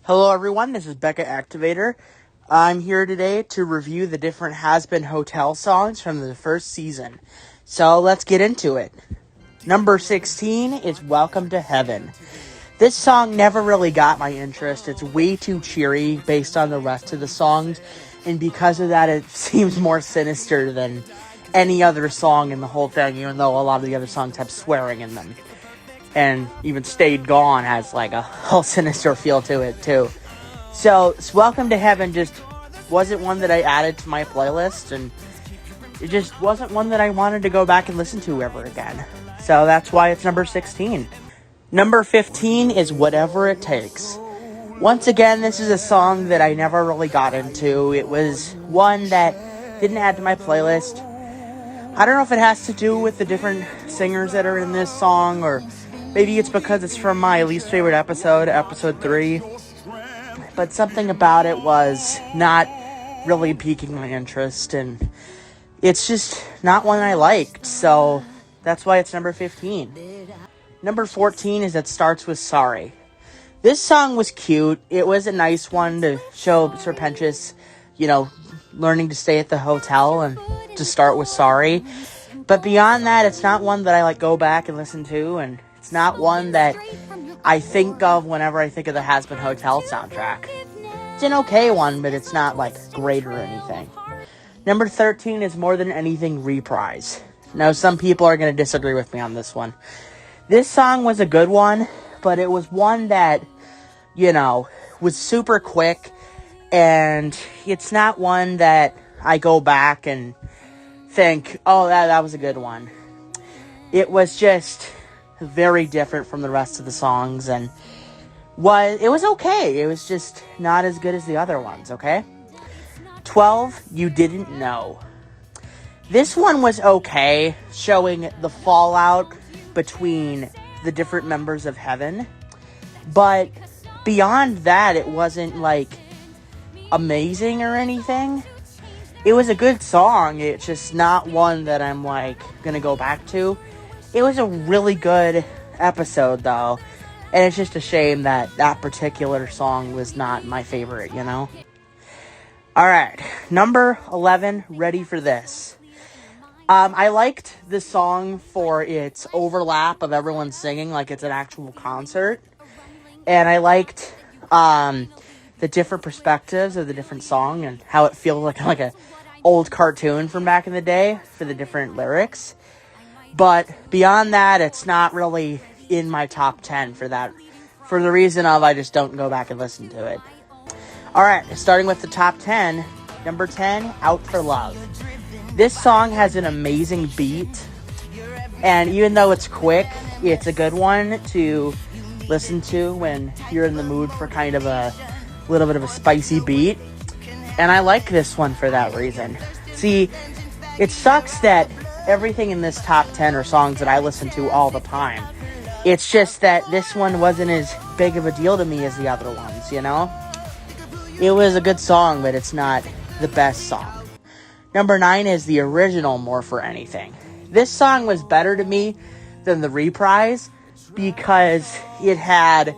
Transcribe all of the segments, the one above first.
Hello everyone, this is Becca Activator. I'm here today to review the different Hazbin Hotel songs from the first season. So let's get into it. Number 16 is Welcome to Heaven. This song never really got my interest. It's way too cheery based on the rest of the songs, and because of that it seems more sinister than any other song in the whole thing, even though a lot of the other songs have swearing in them. And even Stayed Gone has like a whole sinister feel to it too. So Welcome to Heaven just wasn't one that I added to my playlist, and it just wasn't one that I wanted to go back and listen to ever again. So that's why it's number 16. Number 15 is Whatever It Takes. Once again, this is a song that I never really got into. It was one that didn't add to my playlist. I don't know if it has to do with the different singers that are in this song, or maybe it's because it's from my least favorite episode, episode 3. But something about it was not really piquing my interest, and it's just not one I liked. So that's why it's number 15. Number 14 is It Starts With Sorry. This song was cute. It was a nice one to show Serpentius, learning to stay at the hotel and to start with Sorry. But beyond that, it's not one that I go back and listen to, and it's not one that I think of whenever I think of the Hazbin Hotel soundtrack. It's an okay one, but it's not great or anything. Number 13 is More Than Anything Reprise. Now, some people are going to disagree with me on this one. This song was a good one, but it was one that, was super quick, and it's not one that I go back and think, oh, that was a good one. It was just very different from the rest of the songs, and it was okay. It was just not as good as the other ones, okay? 12, You Didn't Know. This one was okay, showing the fallout between the different members of Heaven, but beyond that, it wasn't amazing or anything. It was a good song. It's just not one that I'm gonna go back to. It was a really good episode though, and it's just a shame that that particular song was not my favorite, Alright, number 11, Ready for This. I liked the song for its overlap of everyone singing like it's an actual concert. And I liked the different perspectives of the different song and how it feels like a old cartoon from back in the day for the different lyrics. But beyond that, it's not really in my top 10 for the reason of I just don't go back and listen to it. Alright, starting with the top 10. Number 10, Out for Love. This song has an amazing beat, and even though it's quick, it's a good one to listen to when you're in the mood for kind of a little bit of a spicy beat. And I like this one for that reason. See, it sucks that everything in this top 10 are songs that I listen to all the time. It's just that this one wasn't as big of a deal to me as the other ones, It was a good song, but it's not the best song. Number 9 is the original More For Anything. This song was better to me than the reprise because it had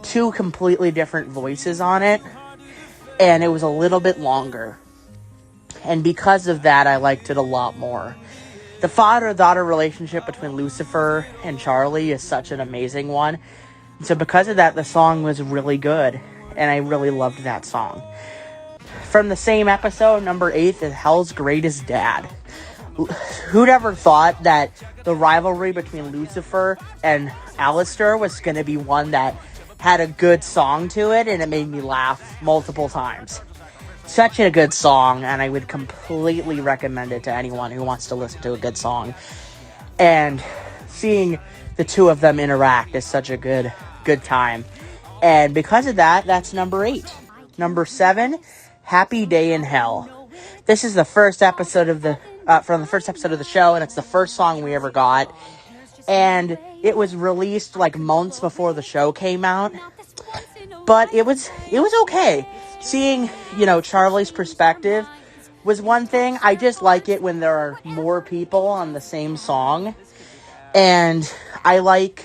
2 completely different voices on it, and it was a little bit longer. And because of that, I liked it a lot more. The father-daughter relationship between Lucifer and Charlie is such an amazing one. So because of that, the song was really good, and I really loved that song. From the same episode, number 8 is Hell's Greatest Dad. Who'd ever thought that the rivalry between Lucifer and Alistair was going to be one that had a good song to it, and it made me laugh multiple times. Such a good song, and I would completely recommend it to anyone who wants to listen to a good song. And seeing the two of them interact is such a good time. And because of that, that's number 8. Number 7, Happy Day in Hell. This is the first episode of from the first episode of the show, and it's the first song we ever got. And it was released months before the show came out. But it was okay. Seeing, Charlie's perspective was one thing. I just like it when there are more people on the same song. And I like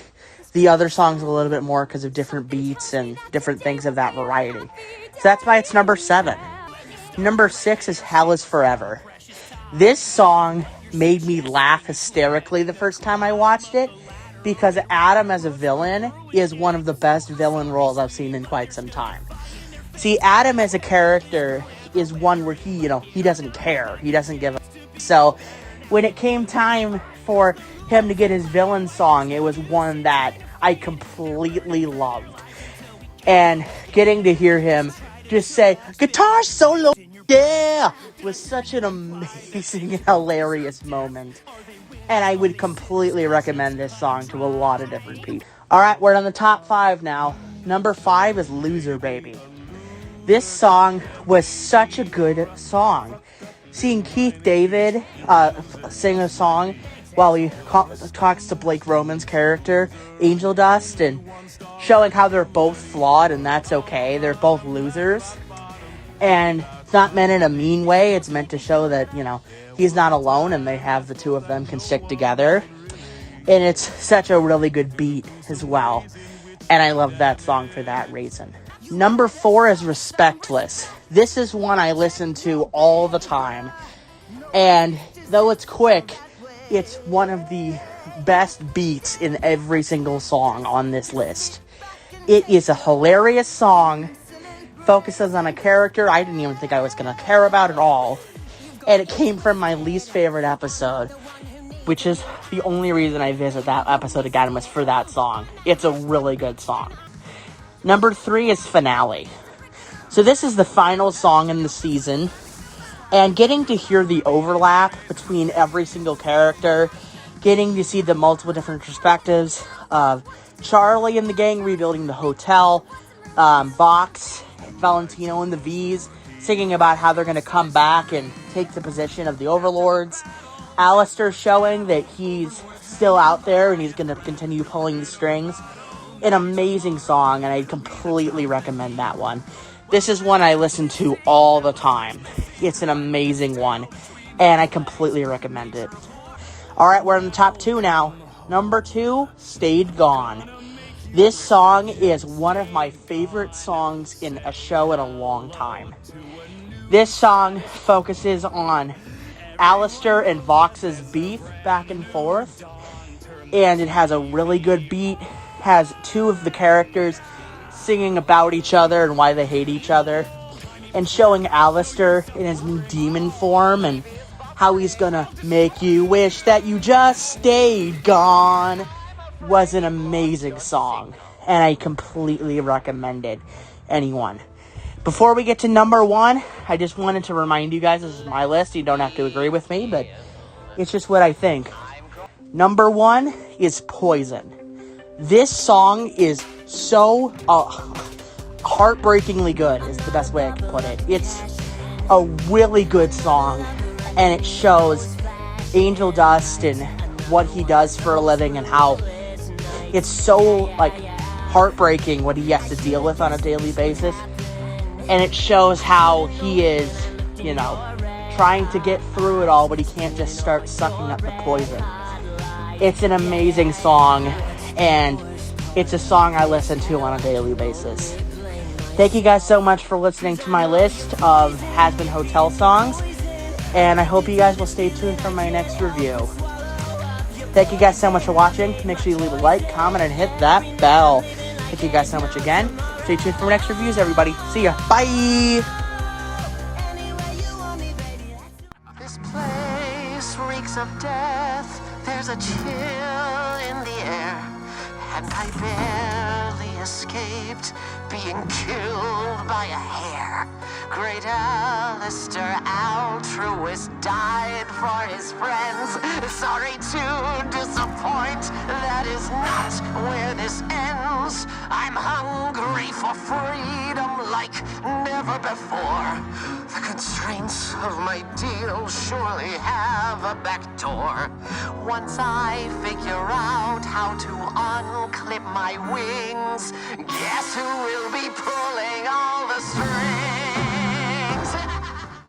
the other songs a little bit more because of different beats and different things of that variety. So that's why it's number 7. Number 6 is Hell is Forever. This song made me laugh hysterically the first time I watched it because Adam as a villain is one of the best villain roles I've seen in quite some time. See, Adam as a character is one where he doesn't care. He doesn't give a... So when it came time for him to get his villain song, it was one that I completely loved. And getting to hear him just say, guitar solo, yeah, was such an amazing, hilarious moment. And I would completely recommend this song to a lot of different people. Alright, we're on the top 5 now. Number 5 is Loser Baby. This song was such a good song. Seeing Keith David sing a song while he talks to Blake Roman's character, Angel Dust, and showing how they're both flawed and that's okay. They're both losers. And it's not meant in a mean way. It's meant to show that, he's not alone and the two of them can stick together. And it's such a really good beat as well. And I love that song for that reason. Number 4 is Respectless. This is one I listen to all the time. And though it's quick, it's one of the best beats in every single song on this list. It is a hilarious song. Focuses on a character I didn't even think I was going to care about at all. And it came from my least favorite episode, which is the only reason I visit that episode again was for that song. It's a really good song. Number 3 is Finale. So this is the final song in the season. And getting to hear the overlap between every single character, getting to see the multiple different perspectives of Charlie and the gang rebuilding the hotel, Vox, Valentino and the V's singing about how they're going to come back and take the position of the overlords. Alistair showing that he's still out there and he's going to continue pulling the strings. An amazing song, and I completely recommend that one. This is one I listen to all the time. It's an amazing one, and I completely recommend it. Alright, we're on the top 2 now. Number 2, Stayed Gone. This song is one of my favorite songs in a show in a long time. This song focuses on Alistair and Vox's beef back and forth, and it has a really good beat. Has 2 of the characters singing about each other and why they hate each other, and showing Alistair in his new demon form and how he's gonna make you wish that you just stayed gone was an amazing song, and I completely recommend it. Anyone. Before we get to number 1, I just wanted to remind you guys, this is my list, you don't have to agree with me, but it's just what I think. Number 1 is Poison. This song is so heartbreakingly good, is the best way I can put it. It's a really good song, and it shows Angel Dust and what he does for a living and how it's so, heartbreaking what he has to deal with on a daily basis. And it shows how he is, trying to get through it all, but he can't just start sucking up the poison. It's an amazing song, and it's a song I listen to on a daily basis. Thank you guys so much for listening to my list of Hazbin Hotel songs, and I hope you guys will stay tuned for my next review. Thank you guys so much for watching. Make sure you leave a like, comment, and hit that bell. Thank you guys so much again. Stay tuned for my next reviews, everybody. See ya. Bye! This place reeks of death. There's a chill in the air, and I barely escaped being killed by a hair. Great Alistair, altruist, died for his friends. Sorry to disappoint, that is not where this ends. I'm hungry for freedom like never before. The constraints of my deal surely have a back door. Once I figure out how to unclip my wings, guess who will be pulling all the strings?